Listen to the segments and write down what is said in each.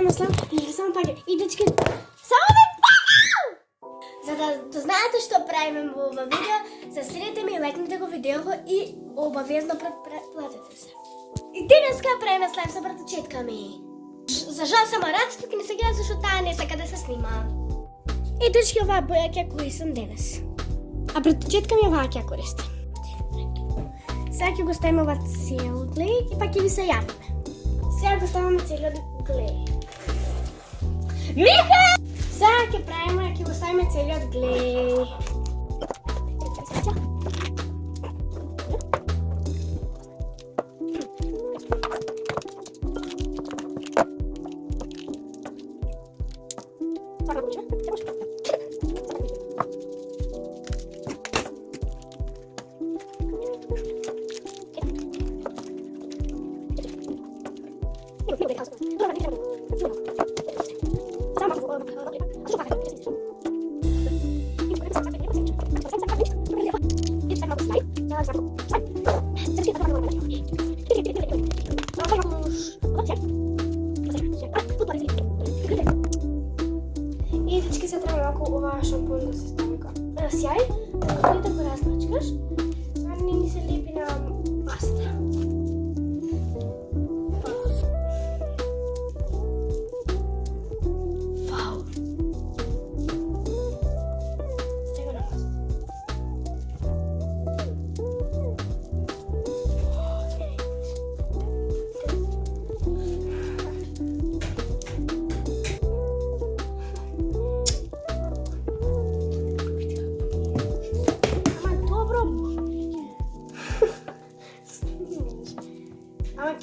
спремна сам и само паѓа. И дечки, само ме паѓа! За да знаете што правиме во ова видео, заследете ме и лајкнете го видеото и обавезно претплатете се. И денеска правиме слайв со братовчетка ми. За жал само раците ќе не се гледа зашто таа не сака да се снима. И дечки, оваа боја ќе користам денес. А братовчетка ми оваа ќе користи. Сега ќе го ставиме ова цел глей и пак ќе ви се јавиме. Сега го ставаме целиот глей. Миха! Сега ќе правиме, ќе го ставиме целиот глей. И дечки, се треба малку оваа шампон да се стави на сјај, да го размачкаш, а не ни се лепи на паста. Вау! Стега на паста.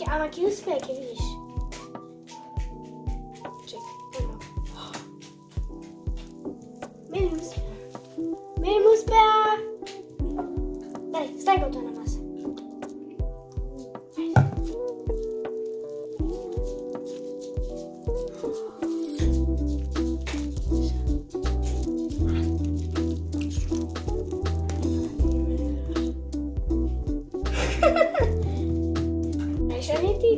Ама ќе успее, ќе видиш. Чекај, едно. Мене не успеа. Мене не успеа. Дај, стај го тоа на маса. Шанети.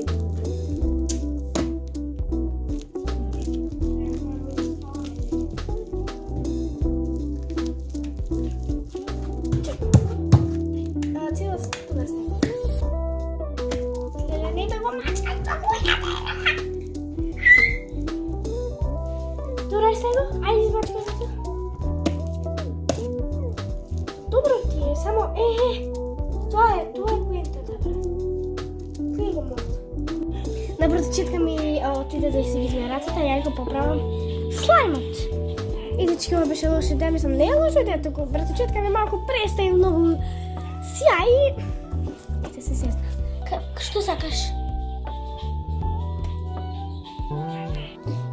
Цела тука ставам. Не да го мачкам. Тура сега, ајде измачкай се. Добро ти е, само тоа е поентата, бра. На братовчетка ми отиде да си изме рацата, ја го поправам слаймот. И дечки, ова беше лоша идеја, мислам, не е лоша идеја, туку братовчетка ми малку престави многу сјај. Ете се сестра. Што сакаш?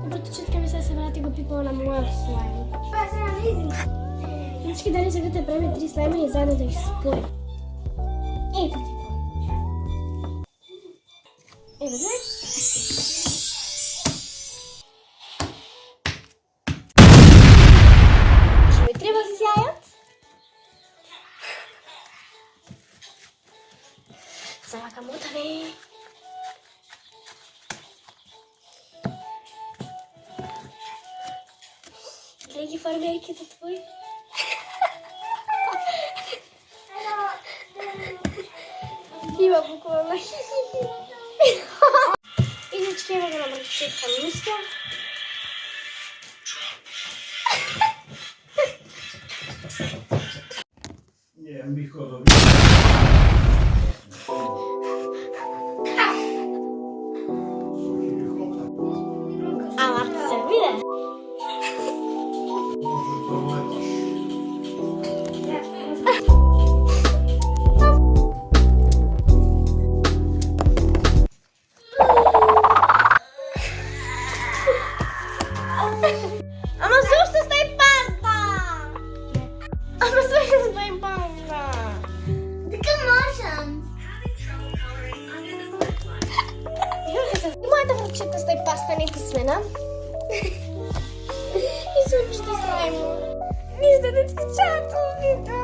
Братовчетка ми се врати го пипала на мојот слайм. Па сега видим. Дечки, дали сакате правиме 3 слайма и заедно да ги споим? Ете ти. Evo gledaj. Što mi treba sjajat? Zavaka mutave. Gledaj farmerkите tvoji. Ima bukvalno. И дечки, ево го на братовчетка ми успеа. Nie, Michał. А Марта се виде. Ама зошто стај паста? Ама зошто стај паста? Така можам. И мојата врачета стај паста неписмена. И зошто слајмо? Ништо да ти чатам, вида.